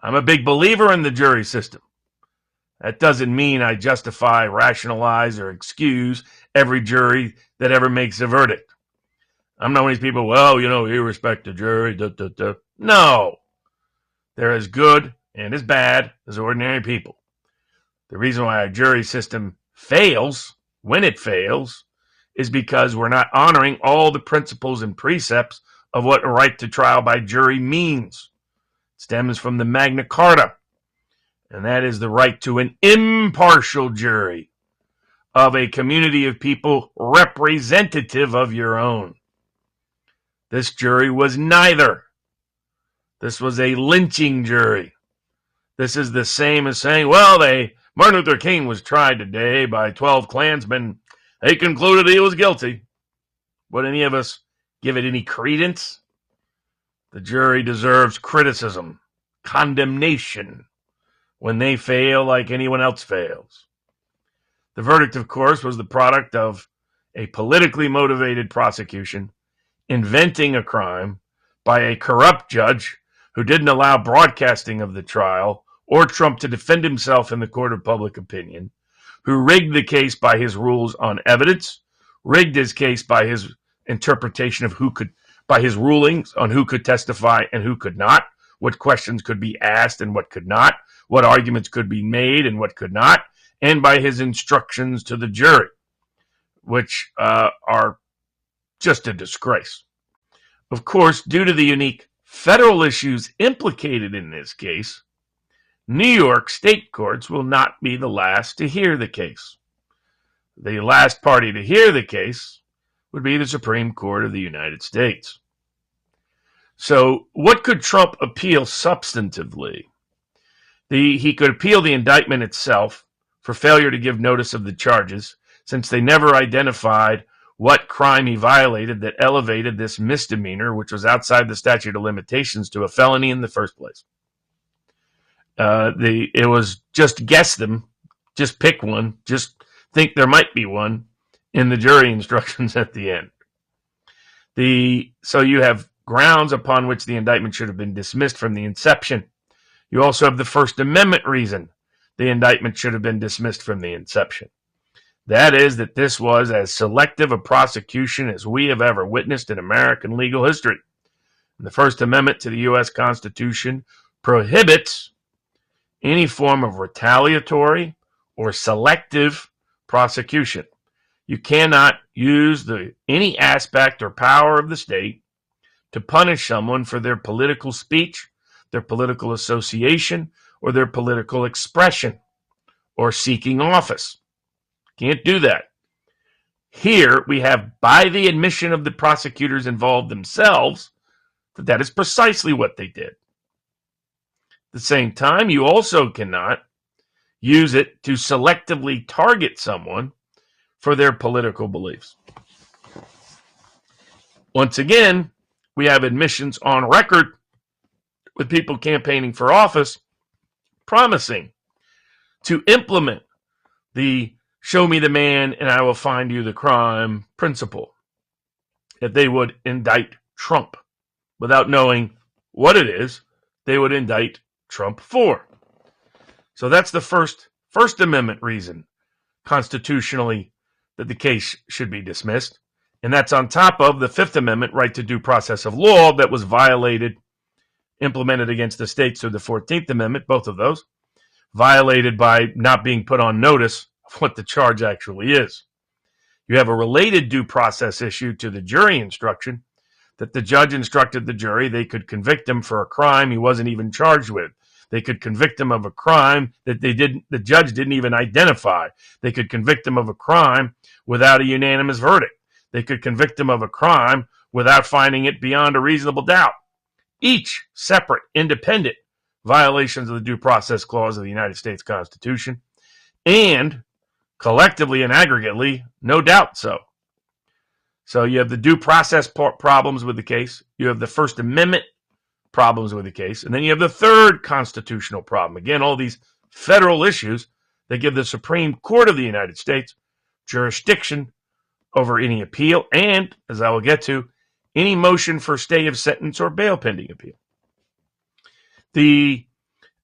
I'm a big believer in the jury system. That doesn't mean I justify, rationalize, or excuse every jury that ever makes a verdict. I'm not one of these people, well, you respect the jury. No. They're as good and as bad as ordinary people. The reason why our jury system fails, when it fails, is because we're not honoring all the principles and precepts of what a right to trial by jury means. It stems from the Magna Carta, and that is the right to an impartial jury of a community of people representative of your own. This jury was neither. This was a lynching jury. This is the same as saying, well, Martin Luther King was tried today by 12 Klansmen. They concluded he was guilty. Would any of us give it any credence? The jury deserves criticism, condemnation, when they fail like anyone else fails. The verdict, of course, was the product of a politically motivated prosecution inventing a crime by a corrupt judge who didn't allow broadcasting of the trial or Trump to defend himself in the court of public opinion, who rigged the case by his rules on evidence, rigged his case by his interpretation of by his rulings on who could testify and who could not, what questions could be asked and what could not, what arguments could be made and what could not, and by his instructions to the jury, which are just a disgrace. Of course, due to the unique federal issues implicated in this case, New York state courts will not be the last to hear the case. The last party to hear the case would be the Supreme Court of the United States. So what could Trump appeal substantively? He could appeal the indictment itself for failure to give notice of the charges, since they never identified what crime he violated that elevated this misdemeanor, which was outside the statute of limitations, to a felony in the first place. It was just guess them, just pick one, just think there might be one in the jury instructions at the end. So you have grounds upon which the indictment should have been dismissed from the inception. You also have the First Amendment reason the indictment should have been dismissed from the inception. That is that this was as selective a prosecution as we have ever witnessed in American legal history. And the First Amendment to the U.S. Constitution prohibits any form of retaliatory or selective prosecution. You cannot use any aspect or power of the state to punish someone for their political speech, their political association, or their political expression, or seeking office. Can't do that. Here we have, by the admission of the prosecutors involved themselves, that is precisely what they did. At the same time, you also cannot use it to selectively target someone for their political beliefs. Once again, we have admissions on record with people campaigning for office promising to implement the show me the man and I will find you the crime principle. If they would indict Trump without knowing what it is, they would indict Trump for. So that's the First Amendment reason constitutionally that the case should be dismissed. And that's on top of the Fifth Amendment right to due process of law that was violated, implemented against the states through the 14th Amendment, both of those, violated by not being put on notice of what the charge actually is. You have a related due process issue to the jury instruction that the judge instructed the jury they could convict him for a crime he wasn't even charged with. They could convict him of a crime that the judge didn't even identify. They could convict him of a crime without a unanimous verdict. They could convict him of a crime without finding it beyond a reasonable doubt. Each separate, independent violations of the Due Process Clause of the United States Constitution, and collectively and aggregately, no doubt so. So you have the due process problems with the case, you have the First Amendment problems with the case, and then you have the third constitutional problem. Again, all these federal issues that give the Supreme Court of the United States jurisdiction over any appeal and, as I will get to, any motion for stay of sentence or bail pending appeal. The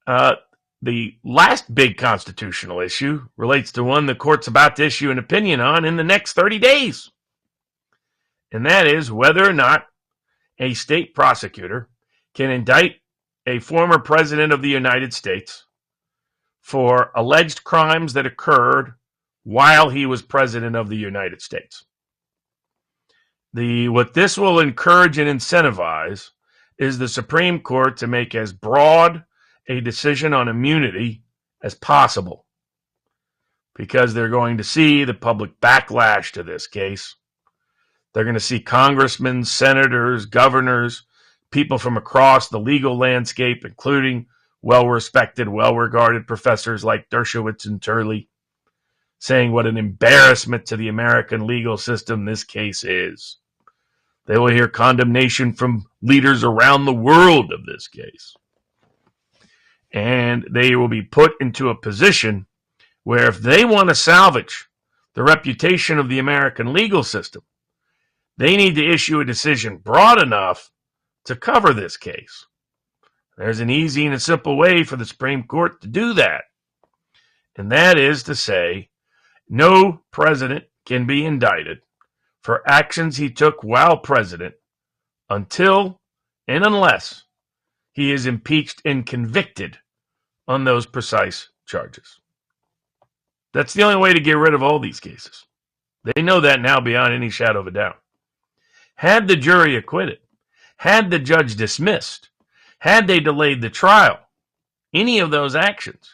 The last big constitutional issue relates to one the court's about to issue an opinion on in the next 30 days. And that is whether or not a state prosecutor can indict a former president of the United States for alleged crimes that occurred while he was president of the United States. What this will encourage and incentivize is the Supreme Court to make as broad a decision on immunity as possible, because they're going to see the public backlash to this case. They're going to see congressmen, senators, governors, people from across the legal landscape, including well-respected, well-regarded professors like Dershowitz and Turley, saying what an embarrassment to the American legal system this case is. They will hear condemnation from leaders around the world of this case. And they will be put into a position where if they want to salvage the reputation of the American legal system, they need to issue a decision broad enough to cover this case. There's an easy and a simple way for the Supreme Court to do that. And that is to say, no president can be indicted for actions he took while president until and unless he is impeached and convicted on those precise charges. That's the only way to get rid of all these cases. They know that now beyond any shadow of a doubt. Had the jury acquitted, had the judge dismissed, had they delayed the trial, any of those actions,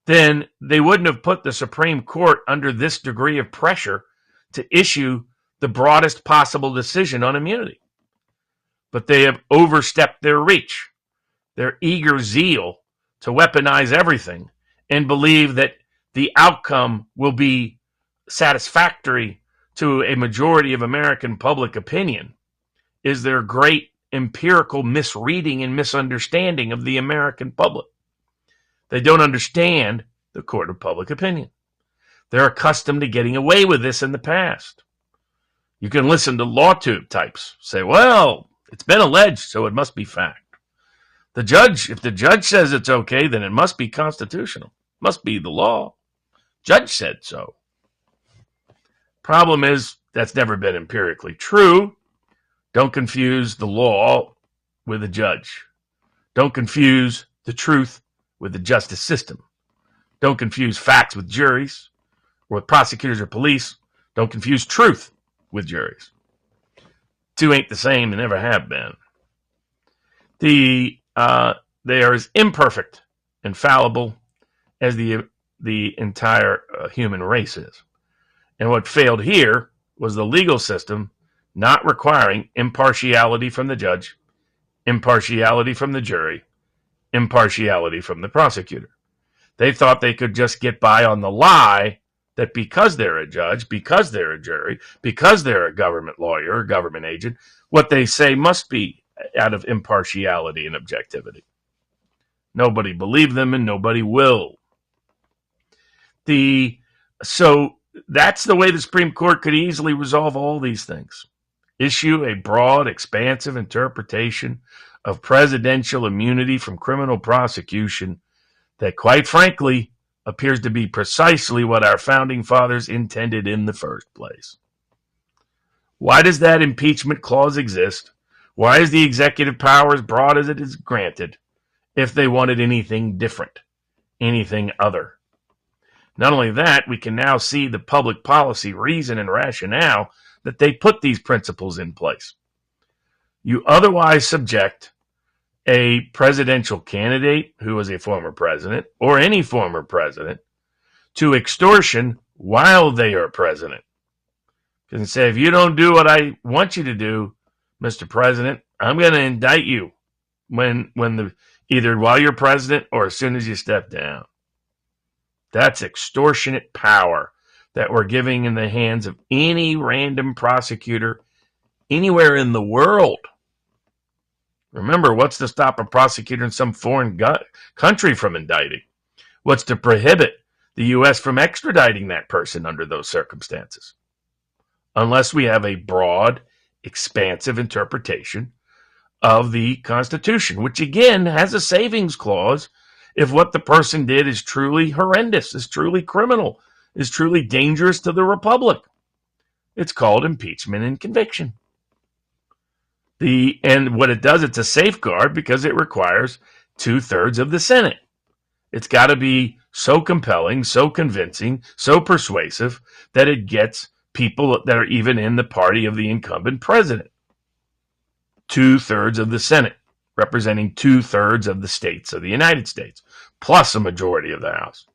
then they wouldn't have put the Supreme Court under this degree of pressure to issue the broadest possible decision on immunity. But they have overstepped their reach, their eager zeal to weaponize everything and believe that the outcome will be satisfactory to a majority of American public opinion is their great empirical misreading and misunderstanding of the American public. They don't understand the court of public opinion. They're accustomed to getting away with this in the past. You can listen to LawTube types say, well, it's been alleged, so it must be fact. If the judge says it's okay, then it must be constitutional. It must be the law. Judge said so. Problem is, that's never been empirically true. Don't confuse the law with the judge. Don't confuse the truth with the justice system. Don't confuse facts with juries or with prosecutors or police. Don't confuse truth with juries. Two ain't the same and never have been. They are as imperfect and fallible as the entire human race is. And what failed here was the legal system not requiring impartiality from the judge, impartiality from the jury, impartiality from the prosecutor. They thought they could just get by on the lie that because they're a judge, because they're a jury, because they're a government lawyer or government agent, what they say must be out of impartiality and objectivity. Nobody believed them and nobody will. So that's the way the Supreme Court could easily resolve all these things. Issue a broad, expansive interpretation of presidential immunity from criminal prosecution that, quite frankly, appears to be precisely what our founding fathers intended in the first place. Why does that impeachment clause exist? Why is the executive power as broad as it is granted if they wanted anything different, anything other? Not only that, we can now see the public policy reason and rationale that they put these principles in place. You otherwise subject a presidential candidate who was a former president or any former president to extortion while they are president. You can say, if you don't do what I want you to do, Mr. President, I'm going to indict you either while you're president or as soon as you step down. That's extortionate power that we're giving in the hands of any random prosecutor anywhere in the world. Remember, what's to stop a prosecutor in some foreign country from indicting? What's to prohibit the U.S. from extraditing that person under those circumstances? Unless we have a broad, expansive interpretation of the Constitution, which again has a savings clause if what the person did is truly horrendous, is truly criminal, is truly dangerous to the republic. It's called impeachment and conviction. And what it does, it's a safeguard because it requires 2/3 of the Senate. It's got to be so compelling, so convincing, so persuasive that it gets people that are even in the party of the incumbent president. 2/3 of the Senate, representing 2/3 of the states of the United States, plus a majority of the House.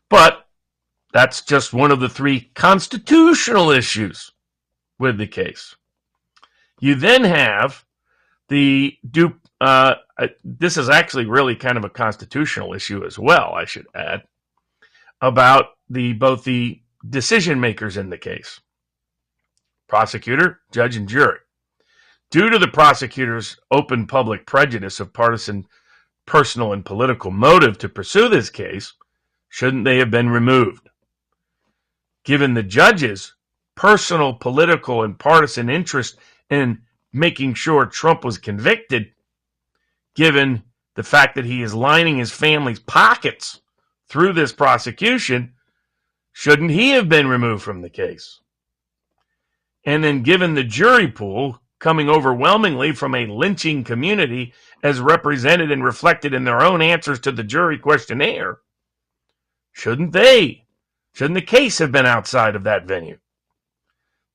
But that's just one of the 3 constitutional issues with the case. You then have this is actually really kind of a constitutional issue as well, I should add, about both the decision makers in the case, prosecutor, judge, and jury. Due to the prosecutor's open public prejudice of partisan, personal, and political motive to pursue this case, shouldn't they have been removed? Given the judge's personal, political, and partisan interest in making sure Trump was convicted, given the fact that he is lining his family's pockets through this prosecution, shouldn't he have been removed from the case? And then given the jury pool coming overwhelmingly from a lynching community as represented and reflected in their own answers to the jury questionnaire, shouldn't the case have been outside of that venue?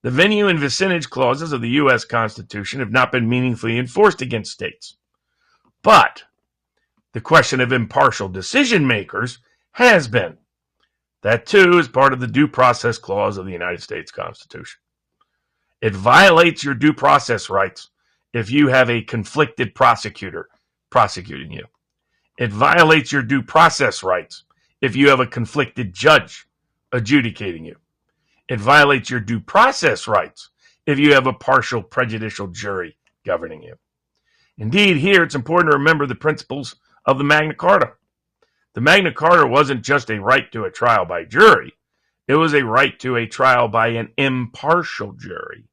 The venue and vicinage clauses of the U.S. Constitution have not been meaningfully enforced against states. But the question of impartial decision makers has been. That, too, is part of the Due Process Clause of the United States Constitution. It violates your due process rights if you have a conflicted prosecutor prosecuting you. It violates your due process rights if you have a conflicted judge adjudicating you. It violates your due process rights if you have a partial prejudicial jury governing you. Indeed, here it's important to remember the principles of the Magna Carta. The Magna Carta wasn't just a right to a trial by jury. It was a right to a trial by an impartial jury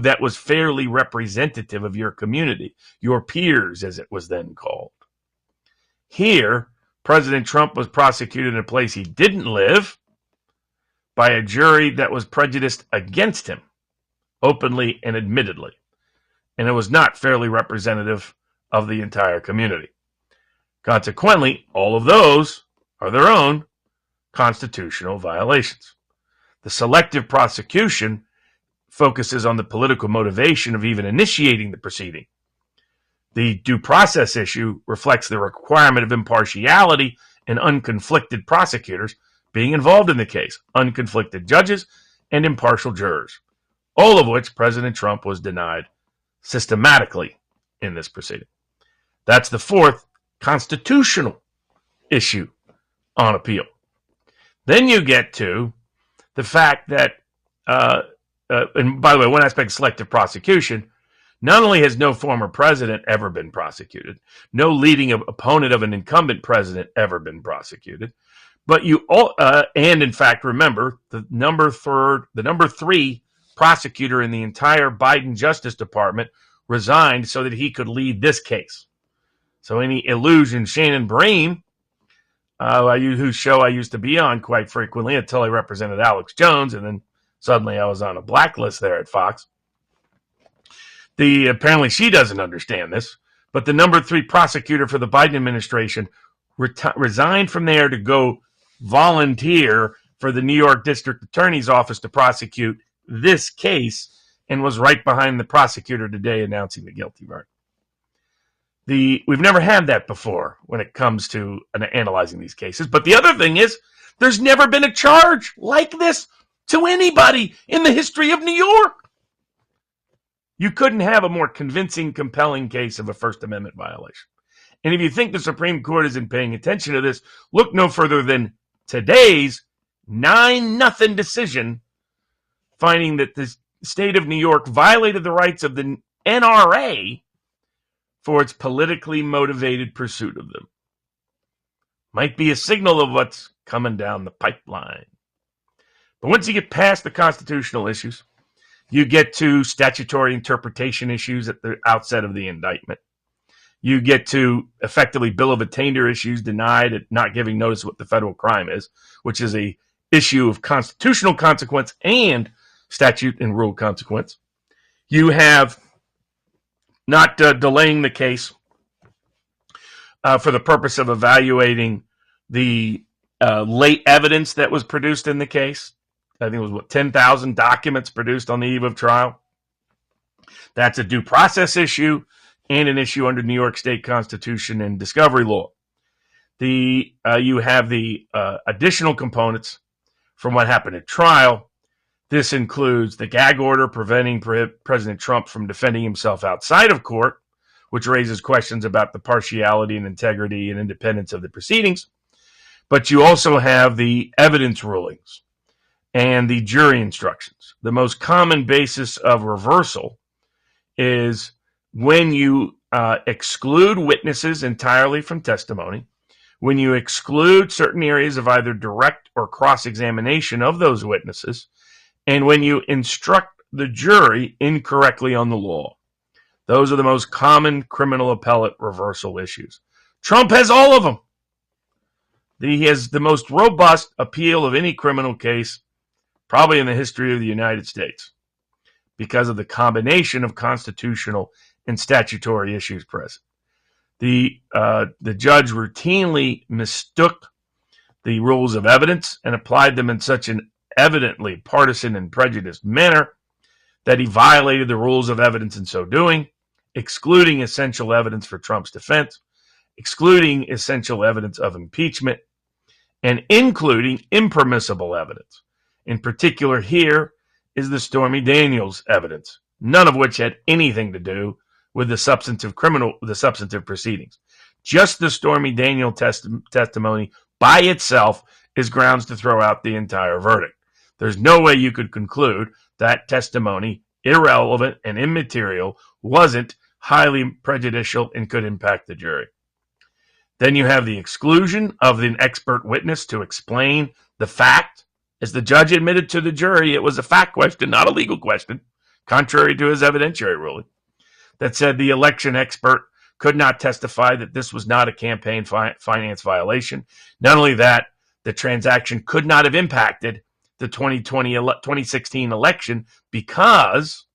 that was fairly representative of your community, your peers, as it was then called. Here, President Trump was prosecuted in a place he didn't live by a jury that was prejudiced against him, openly and admittedly. And it was not fairly representative of the entire community. Consequently, all of those are their own constitutional violations. The selective prosecution focuses on the political motivation of even initiating the proceeding. The due process issue reflects the requirement of impartiality and unconflicted prosecutors being involved in the case, unconflicted judges, and impartial jurors, all of which President Trump was denied systematically in this proceeding. That's the 4th constitutional issue on appeal. Then you get to the fact that, and by the way, one aspect of selective prosecution, not only has no former president ever been prosecuted, no leading opponent of an incumbent president ever been prosecuted, but and in fact, remember, the number 3 prosecutor in the entire Biden Justice Department resigned so that he could lead this case. So any illusion, Shannon Bream, whose show I used to be on quite frequently until I represented Alex Jones, and then suddenly I was on a blacklist there at Fox. Apparently she doesn't understand this, but the number 3 prosecutor for the Biden administration resigned from there to go volunteer for the New York District Attorney's Office to prosecute this case, and was right behind the prosecutor today announcing the guilty verdict. We've never had that before when it comes to analyzing these cases. But the other thing is, there's never been a charge like this to anybody in the history of New York. You couldn't have a more convincing, compelling case of a First Amendment violation. And if you think the Supreme Court isn't paying attention to this, look no further than today's 9-0 decision, finding that the state of New York violated the rights of the NRA for its politically motivated pursuit of them. Might be a signal of what's coming down the pipeline. But once you get past the constitutional issues, you get to statutory interpretation issues at the outset of the indictment. You get to effectively bill of attainder issues denied at not giving notice of what the federal crime is, which is a issue of constitutional consequence and statute and rule consequence. You have not delaying the case for the purpose of evaluating the late evidence that was produced in the case. I think it was 10,000 documents produced on the eve of trial. That's a due process issue and an issue under New York State Constitution and discovery law. You have the additional components from what happened at trial. This includes the gag order preventing President Trump from defending himself outside of court, which raises questions about the partiality and integrity and independence of the proceedings. But you also have the evidence rulings and the jury instructions. The most common basis of reversal is when you exclude witnesses entirely from testimony, when you exclude certain areas of either direct or cross-examination of those witnesses, and when you instruct the jury incorrectly on the law. Those are the most common criminal appellate reversal issues. Trump has all of them. He has the most robust appeal of any criminal case, probably in the history of the United States, because of the combination of constitutional and statutory issues present. The judge routinely mistook the rules of evidence and applied them in such an evidently partisan and prejudiced manner that he violated the rules of evidence in so doing, excluding essential evidence for Trump's defense, excluding essential evidence of impeachment, and including impermissible evidence. In particular, here is the Stormy Daniels evidence, none of which had anything to do with the substantive proceedings. Just the Stormy Daniels testimony by itself is grounds to throw out the entire verdict. There's no way you could conclude that testimony, irrelevant and immaterial, wasn't highly prejudicial and could impact the jury. Then you have the exclusion of an expert witness to explain the fact. As the judge admitted to the jury, it was a fact question, not a legal question, contrary to his evidentiary ruling, that said the election expert could not testify that this was not a campaign finance violation. Not only that, the transaction could not have impacted the 2016 election because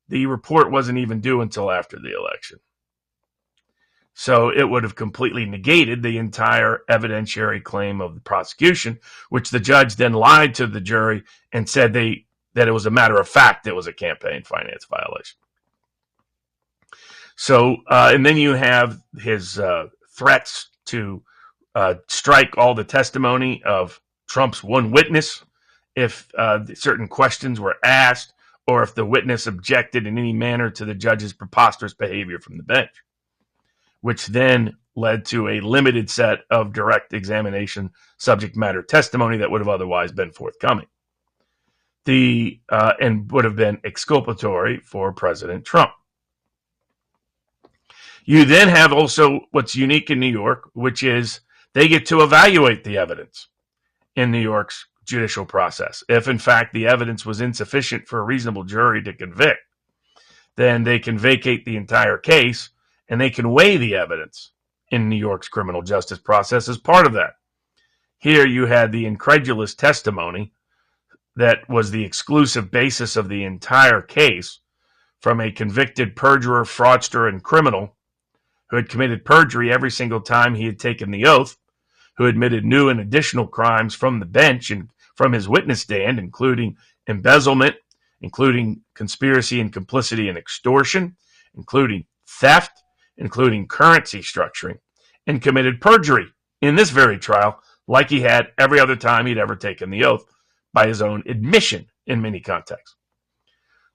the report wasn't even due until after the election. So it would have completely negated the entire evidentiary claim of the prosecution, which the judge then lied to the jury and said that it was a matter of fact it was a campaign finance violation. So, and then you have his threats to strike all the testimony of Trump's one witness if certain questions were asked or if the witness objected in any manner to the judge's preposterous behavior from the bench, which then led to a limited set of direct examination subject matter testimony that would have otherwise been forthcoming. And would have been exculpatory for President Trump. You then have also what's unique in New York, which is they get to evaluate the evidence in New York's judicial process. If, in fact, the evidence was insufficient for a reasonable jury to convict, then they can vacate the entire case and they can weigh the evidence in New York's criminal justice process as part of that. Here you had the incredulous testimony that was the exclusive basis of the entire case from a convicted perjurer, fraudster, and criminal who had committed perjury every single time he had taken the oath, who admitted new and additional crimes from the bench and from his witness stand, including embezzlement, including conspiracy and complicity and extortion, including theft, including currency structuring, and committed perjury in this very trial like he had every other time he'd ever taken the oath by his own admission in many contexts.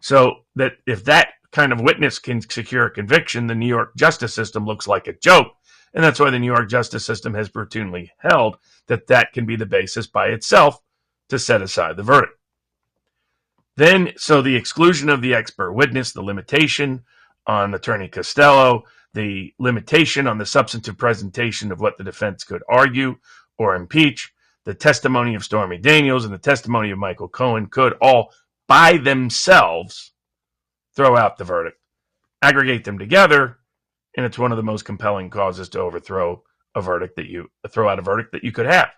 So that if that kind of witness can secure a conviction, the New York justice system looks like a joke. And that's why the New York justice system has routinely held that that can be the basis by itself to set aside the verdict. Then, so the exclusion of the expert witness, the limitation on Attorney Costello, the limitation on the substantive presentation of what the defense could argue or impeach, the testimony of Stormy Daniels and the testimony of Michael Cohen could all by themselves throw out the verdict. Aggregate them together, and it's one of the most compelling causes to overthrow a verdict that you throw out a verdict that you could have.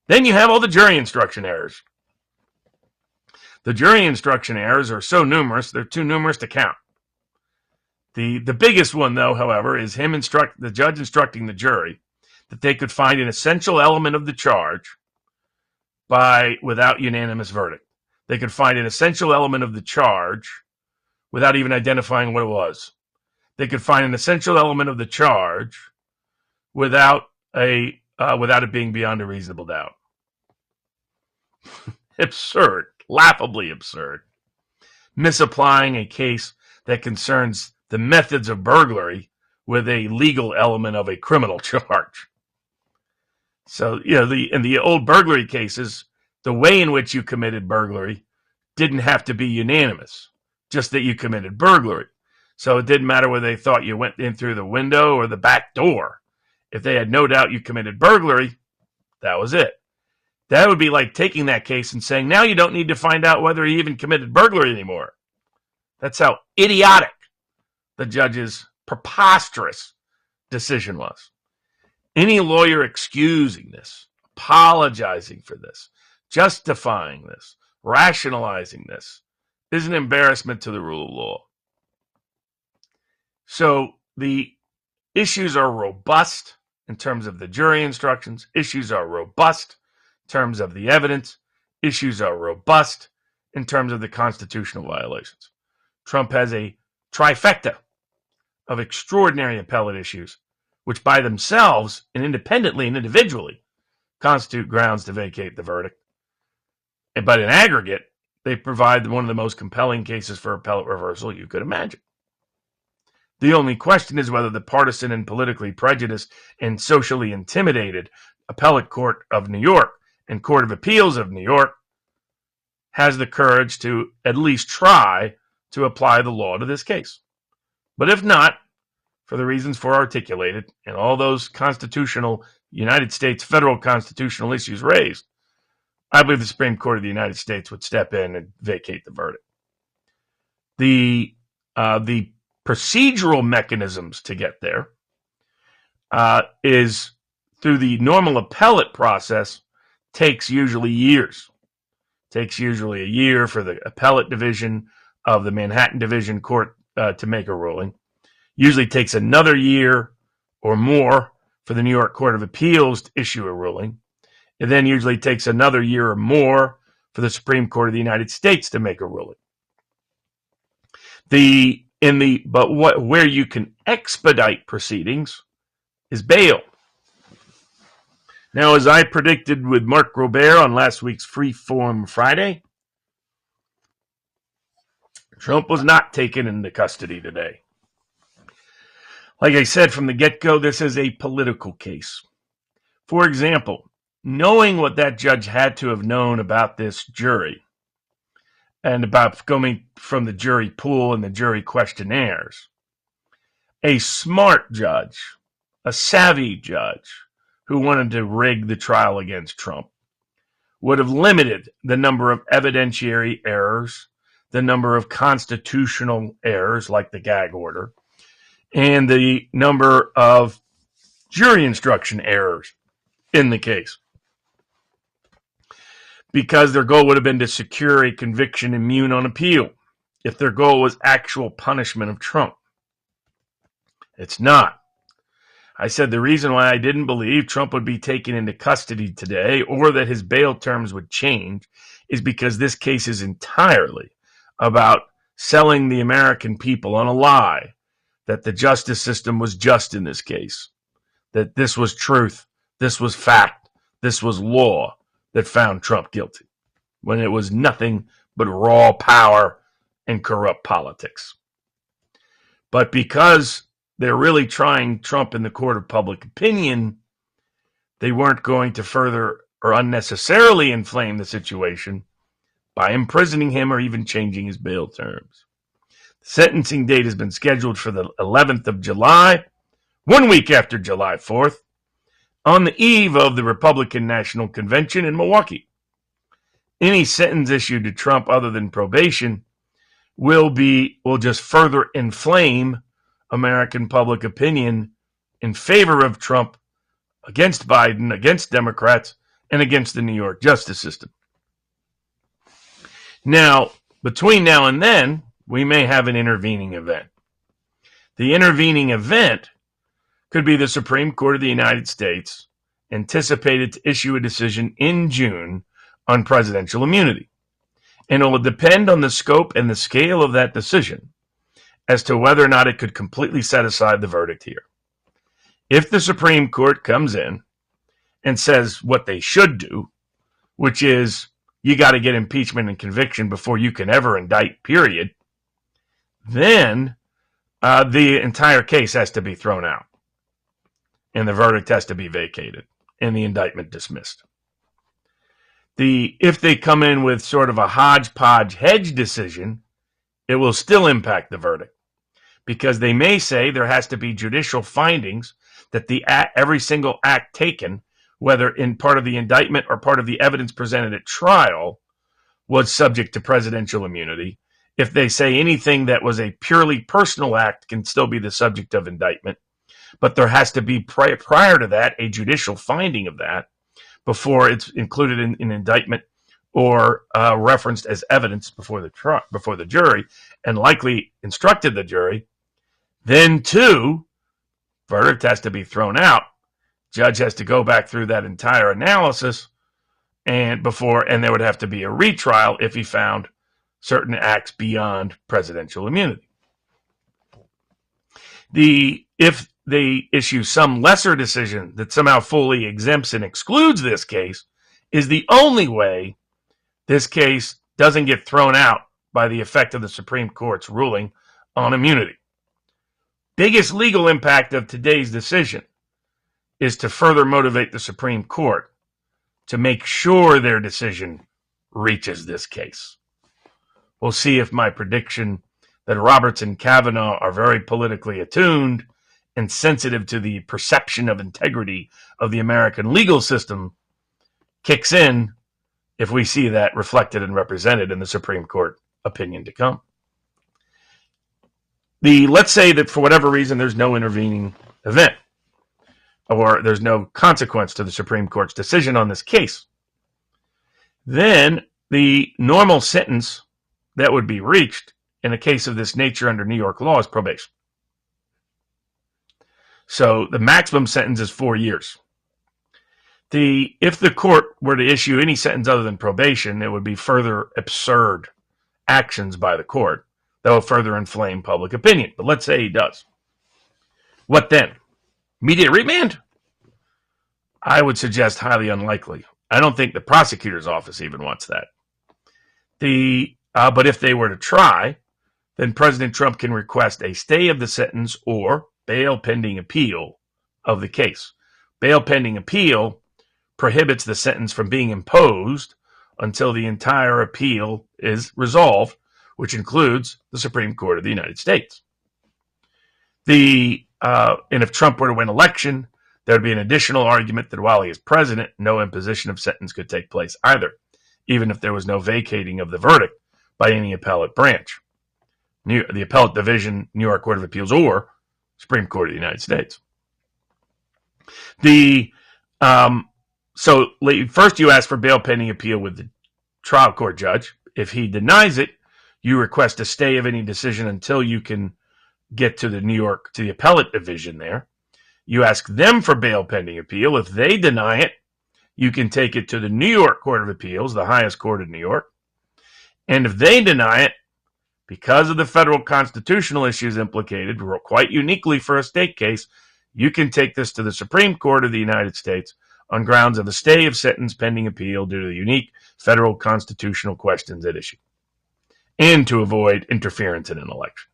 Then you have all the jury instruction errors. The jury instruction errors are so numerous, they're too numerous to count. The biggest one, though, however, is the judge instructing the jury that they could find an essential element of the charge without unanimous verdict. They could find an essential element of the charge without even identifying what it was. They could find an essential element of the charge without it being beyond a reasonable doubt. Absurd, laughably absurd. Misapplying a case that concerns the methods of burglary with a legal element of a criminal charge. So, in the old burglary cases, the way in which you committed burglary didn't have to be unanimous, just that you committed burglary. So it didn't matter whether they thought you went in through the window or the back door. If they had no doubt you committed burglary, that was it. That would be like taking that case and saying, now you don't need to find out whether he even committed burglary anymore. That's how idiotic the judge's preposterous decision was. Any lawyer excusing this, apologizing for this, justifying this, rationalizing this is an embarrassment to the rule of law. So the issues are robust in terms of the jury instructions. Issues are robust in terms of the evidence. Issues are robust in terms of the constitutional violations. Trump has a trifecta of extraordinary appellate issues, which by themselves and independently and individually constitute grounds to vacate the verdict. But in aggregate, they provide one of the most compelling cases for appellate reversal you could imagine. The only question is whether the partisan and politically prejudiced and socially intimidated Appellate Court of New York and Court of Appeals of New York has the courage to at least try to apply the law to this case. But if not, for the reasons articulated and all those constitutional United States federal constitutional issues raised, I believe the Supreme Court of the United States would step in and vacate the verdict. The procedural mechanisms to get there is through the normal appellate process, takes usually years. Takes usually a year for the appellate division of the Manhattan Division Court to make a ruling. Usually takes another year or more for the New York Court of Appeals to issue a ruling. It then usually takes another year or more for the Supreme Court of the United States to make a ruling. Where you can expedite proceedings is bail. Now, as I predicted with Mark Robert on last week's Freeform Friday, Trump was not taken into custody today. Like I said from the get-go, this is a political case. For example, knowing what that judge had to have known about this jury and about going from the jury pool and the jury questionnaires, a smart judge, a savvy judge who wanted to rig the trial against Trump would have limited the number of evidentiary errors, the number of constitutional errors like the gag order, and the number of jury instruction errors in the case. Because their goal would have been to secure a conviction immune on appeal if their goal was actual punishment of Trump. It's not. I said the reason why I didn't believe Trump would be taken into custody today or that his bail terms would change is because this case is entirely about selling the American people on a lie that the justice system was just in this case, that this was truth, this was fact, this was law that found Trump guilty, when it was nothing but raw power and corrupt politics. But because they're really trying Trump in the court of public opinion, they weren't going to further or unnecessarily inflame the situation by imprisoning him or even changing his bail terms. The sentencing date has been scheduled for the 11th of July, 1 week after July 4th, on the eve of the Republican National Convention in Milwaukee. Any sentence issued to Trump other than probation will just further inflame American public opinion in favor of Trump, against Biden, against Democrats, and against the New York justice system. Now, between now and then, we may have an intervening event. The intervening event could be the Supreme Court of the United States anticipated to issue a decision in June on presidential immunity. And it will depend on the scope and the scale of that decision as to whether or not it could completely set aside the verdict here. If the Supreme Court comes in and says what they should do, which is you got to get impeachment and conviction before you can ever indict, period, then the entire case has to be thrown out and the verdict has to be vacated and the indictment dismissed. If they come in with sort of a hodgepodge hedge decision, it will still impact the verdict because they may say there has to be judicial findings that every single act taken, whether in part of the indictment or part of the evidence presented at trial, was subject to presidential immunity. If they say anything that was a purely personal act can still be the subject of indictment, but there has to be prior to that a judicial finding of that before it's included in an indictment or referenced as evidence before the jury and likely instructed the jury, then too, verdict has to be thrown out. Judge has to go back through that entire analysis and there would have to be a retrial if he found certain acts beyond presidential immunity. If they issue some lesser decision that somehow fully exempts and excludes this case, is the only way this case doesn't get thrown out by the effect of the Supreme Court's ruling on immunity. Biggest legal impact of today's decision is to further motivate the Supreme Court to make sure their decision reaches this case. We'll see if my prediction that Roberts and Kavanaugh are very politically attuned and sensitive to the perception of integrity of the American legal system kicks in if we see that reflected and represented in the Supreme Court opinion to come. Let's say that for whatever reason there's no intervening event or there's no consequence to the Supreme Court's decision on this case. Then the normal sentence that would be reached in a case of this nature under New York law is probation. So the maximum sentence is 4 years. If the court were to issue any sentence other than probation, it would be further absurd actions by the court that will further inflame public opinion. But let's say he does. What then? Immediate remand? I would suggest highly unlikely. I don't think the prosecutor's office even wants that. But if they were to try, then President Trump can request a stay of the sentence or bail pending appeal of the case. Bail pending appeal prohibits the sentence from being imposed until the entire appeal is resolved, which includes the Supreme Court of the United States. And if Trump were to win election, there would be an additional argument that while he is president, no imposition of sentence could take place either, even if there was no vacating of the verdict by any appellate branch, the appellate division, New York Court of Appeals, or Supreme Court of the United States. So first you ask for bail pending appeal with the trial court judge. If he denies it, you request a stay of any decision until you can get to the appellate division there. You ask them for bail pending appeal. If they deny it, you can take it to the New York Court of Appeals, the highest court in New York. And if they deny it, because of the federal constitutional issues implicated, quite uniquely for a state case, you can take this to the Supreme Court of the United States on grounds of a stay of sentence pending appeal due to the unique federal constitutional questions at issue, and to avoid interference in an election.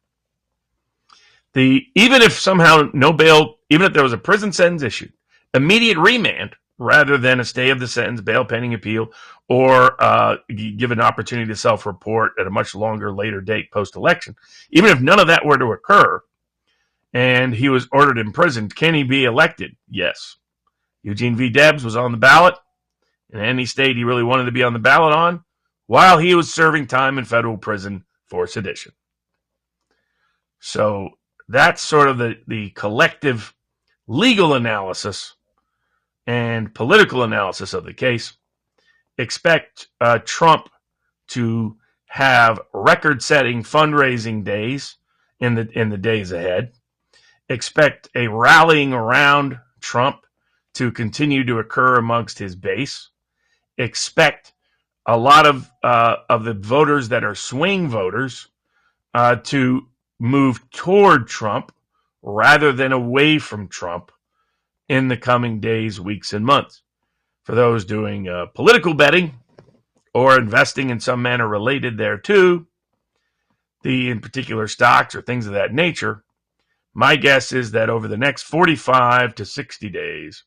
Even if somehow no bail, even if there was a prison sentence issued, immediate remand rather than a stay of the sentence, bail pending appeal, or give an opportunity to self-report at a much longer later date post-election, even if none of that were to occur and he was ordered imprisoned, can he be elected? Yes. Eugene V. Debs was on the ballot in any state he really wanted to be on the ballot on while he was serving time in federal prison for sedition. So That's sort of the collective legal analysis and political analysis of the case. Expect Trump to have record-setting fundraising days in the days ahead. Expect a rallying around Trump to continue to occur amongst his base. Expect a lot of the voters that are swing voters to move toward Trump rather than away from Trump in the coming days, weeks, and months. For those doing political betting or investing in some manner related thereto, in particular stocks or things of that nature, my guess is that over the next 45 to 60 days,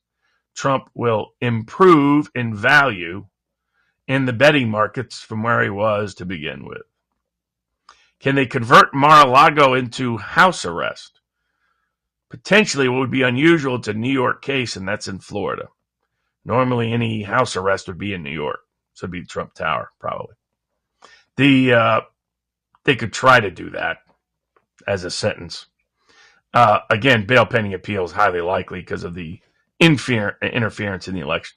Trump will improve in value in the betting markets from where he was to begin with. Can they convert Mar-a-Lago into house arrest? Potentially, what would be unusual, it's a New York case, and that's in Florida. Normally, any house arrest would be in New York. So it'd be Trump Tower, probably. They could try to do that as a sentence. Again, bail pending appeal is highly likely because of the interference in the election.